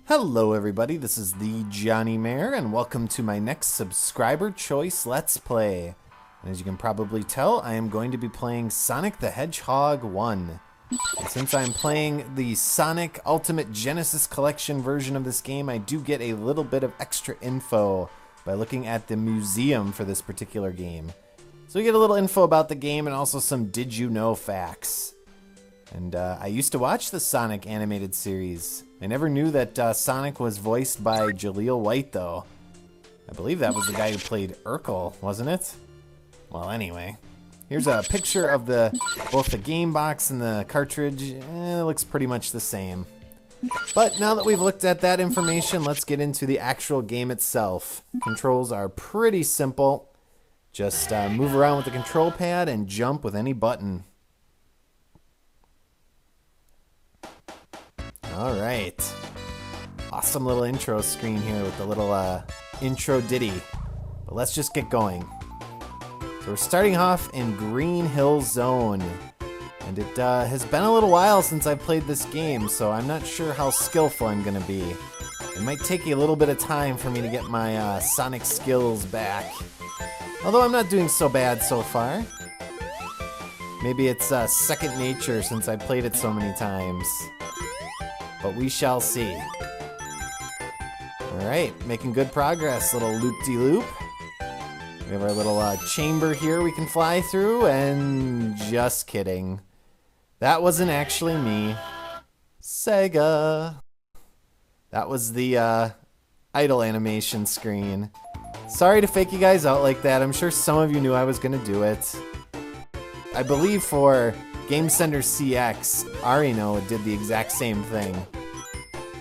Hello everybody, this is the Johnny Mare, and welcome to my next subscriber choice Let's Play. And as you can probably tell, I am going to be playing Sonic the Hedgehog 1. And since I'm playing the Sonic Ultimate Genesis Collection version of this game, I do get a little bit of extra info by looking at the museum for this particular game. So we get a little info about the game and also some did you know facts. And I used to watch the Sonic animated series. I never knew that Sonic was voiced by Jaleel White, though. I believe that was the guy who played Urkel, wasn't it? Well, anyway. Here's a picture of both the game box and the cartridge. It looks pretty much the same. But now that we've looked at that information, let's get into the actual game itself. Controls are pretty simple. Just move around with the control pad and jump with any button. Alright. Awesome little intro screen here with the little intro ditty. But let's just get going. So we're starting off in Green Hill Zone. And it has been a little while since I've played this game, so I'm not sure how skillful I'm going to be. It might take a little bit of time for me to get my Sonic skills back. Although I'm not doing so bad so far. Maybe it's second nature since I played it so many times. But we shall see. Alright, making good progress. Little loop-de-loop. We have our little chamber here we can fly through, and just kidding. That wasn't actually me. Sega. That was the idle animation screen. Sorry to fake you guys out like that. I'm sure some of you knew I was going to do it. I believe for Game Center CX, Arino did the exact same thing.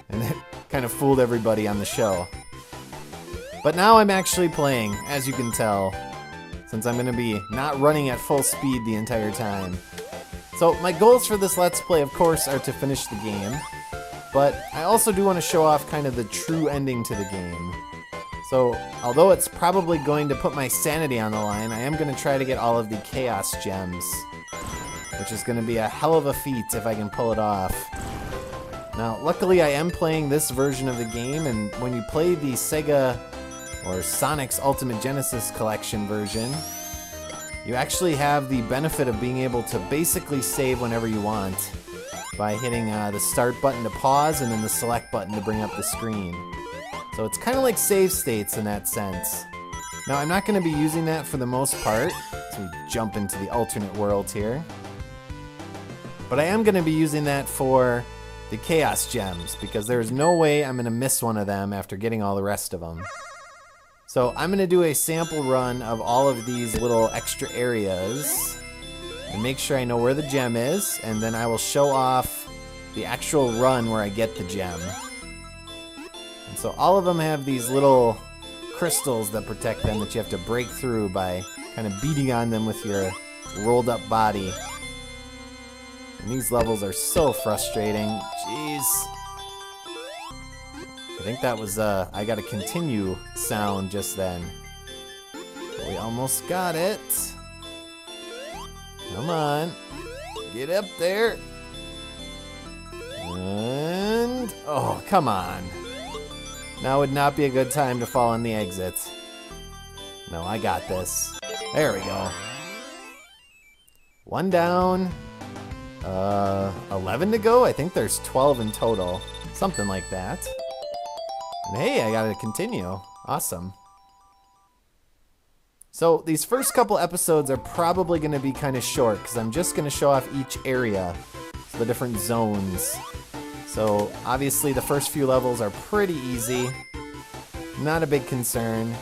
And it kind of fooled everybody on the show. But now I'm actually playing, as you can tell, since I'm going to be not running at full speed the entire time. So my goals for this Let's Play, of course, are to finish the game. But I also do want to show off kind of the true ending to the game. So, although it's probably going to put my sanity on the line, I am going to try to get all of the Chaos Gems. Which is going to be a hell of a feat if I can pull it off. Now, luckily I am playing this version of the game, and when you play the Sega or Sonic's Ultimate Genesis Collection version, you actually have the benefit of being able to basically save whenever you want by hitting the start button to pause and then the select button to bring up the screen. So it's kind of like save states in that sense. Now, I'm not going to be using that for the most part, so we jump into the alternate world here. But I am going to be using that for the Chaos Gems, because there's no way I'm going to miss one of them after getting all the rest of them. So I'm going to do a sample run of all of these little extra areas and make sure I know where the gem is, and then I will show off the actual run where I get the gem. And so all of them have these little crystals that protect them that you have to break through by kind of beating on them with your rolled up body. And these levels are so frustrating. Jeez. I think that was, I got a continue sound just then. But we almost got it. Come on. Get up there. And, oh, come on. Now would not be a good time to fall on the exit. No, I got this. There we go. One down. 11 to go? I think there's 12 in total. Something like that. And hey, I gotta continue. Awesome. So these first couple episodes are probably gonna be kind of short because I'm just gonna show off each area, the different zones. So obviously the first few levels are pretty easy. Not a big concern.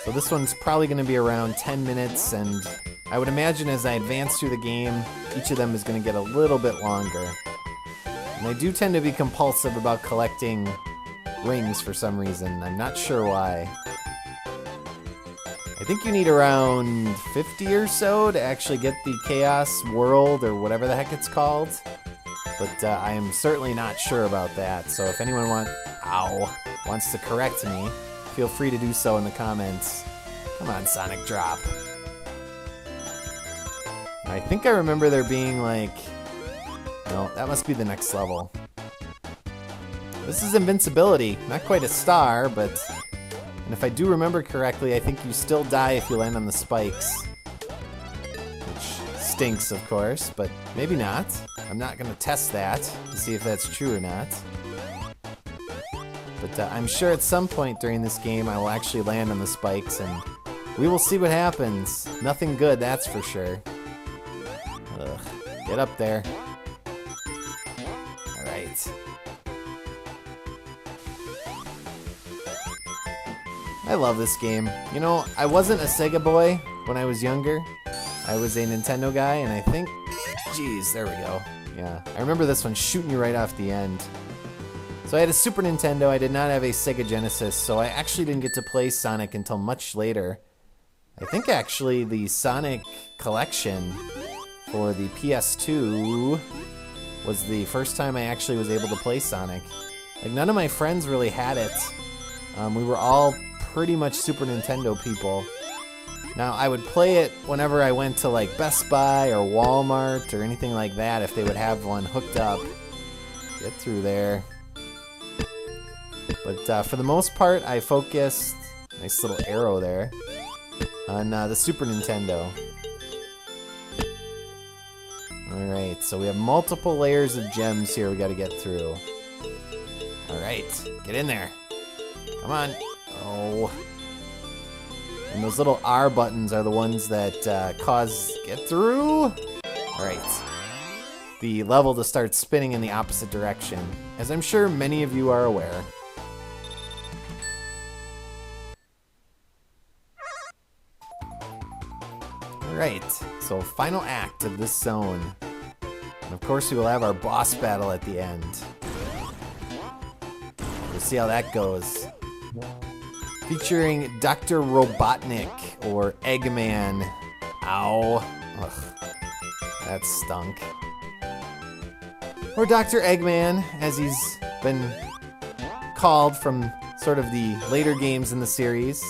So this one's probably gonna be around 10 minutes, and I would imagine as I advance through the game, each of them is going to get a little bit longer. And I do tend to be compulsive about collecting rings for some reason. I'm not sure why. I think you need around 50 or so to actually get the Chaos World, or whatever the heck it's called. But I am certainly not sure about that. So if anyone wants to correct me, feel free to do so in the comments. Come on, Sonic, drop. I think I remember there being like... No, that must be the next level. This is invincibility. Not quite a star, but... And if I do remember correctly, I think you still die if you land on the spikes. Which stinks, of course, but maybe not. I'm not going to test that to see if that's true or not. But I'm sure at some point during this game I will actually land on the spikes, and we will see what happens. Nothing good, that's for sure. Ugh. Get up there. Alright. I love this game. You know, I wasn't a Sega boy when I was younger. I was a Nintendo guy, and I think... Geez, there we go. Yeah, I remember this one shooting you right off the end. So I had a Super Nintendo, I did not have a Sega Genesis, so I actually didn't get to play Sonic until much later. I think actually the Sonic collection for the PS2 was the first time I actually was able to play Sonic. Like, none of my friends really had it. We were all pretty much Super Nintendo people. Now, I would play it whenever I went to like Best Buy or Walmart or anything like that if they would have one hooked up. Get through there. But for the most part, I focused, nice little arrow there, on the Super Nintendo. Alright, so we have multiple layers of gems here we gotta get through. Alright, get in there. Come on. Oh. And those little R buttons are the ones that cause get through. Alright. The level to start spinning in the opposite direction, as I'm sure many of you are aware. Alright, so final act of this zone. And of course we will have our boss battle at the end. We'll see how that goes. Featuring Dr. Robotnik, or Eggman. Ow. Ugh. That stunk. Or Dr. Eggman, as he's been called from sort of the later games in the series.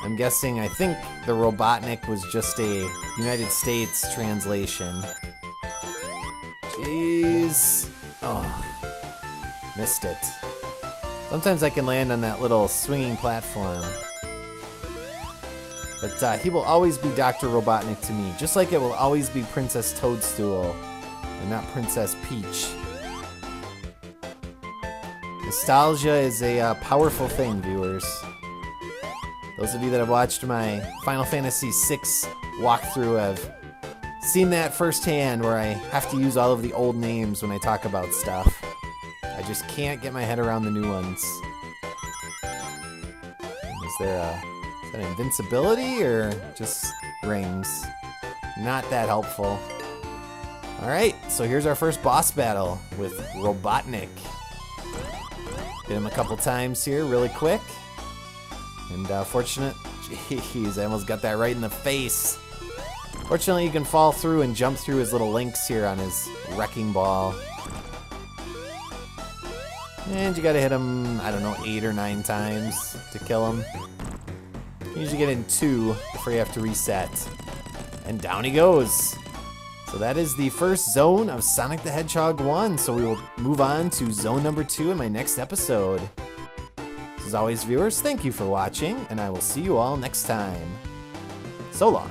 I'm guessing, I think the Robotnik was just a United States translation. Jeez. Oh, missed it. Sometimes I can land on that little swinging platform. But he will always be Dr. Robotnik to me, just like it will always be Princess Toadstool, and not Princess Peach. Nostalgia is a powerful thing, viewers. Those of you that have watched my Final Fantasy VI walkthrough have seen that firsthand, where I have to use all of the old names when I talk about stuff. I just can't get my head around the new ones. Is that invincibility or just rings? Not that helpful. Alright, so here's our first boss battle with Robotnik. Hit him a couple times here really quick. And fortunate, jeez, I almost got that right in the face. Fortunately, you can fall through and jump through his little links here on his wrecking ball. And you gotta hit him, I don't know, 8 or 9 times to kill him. You usually get in 2 before you have to reset. And down he goes. So that is the first zone of Sonic the Hedgehog 1. So we will move on to zone number 2 in my next episode. As always, viewers, thank you for watching, and I will see you all next time. So long.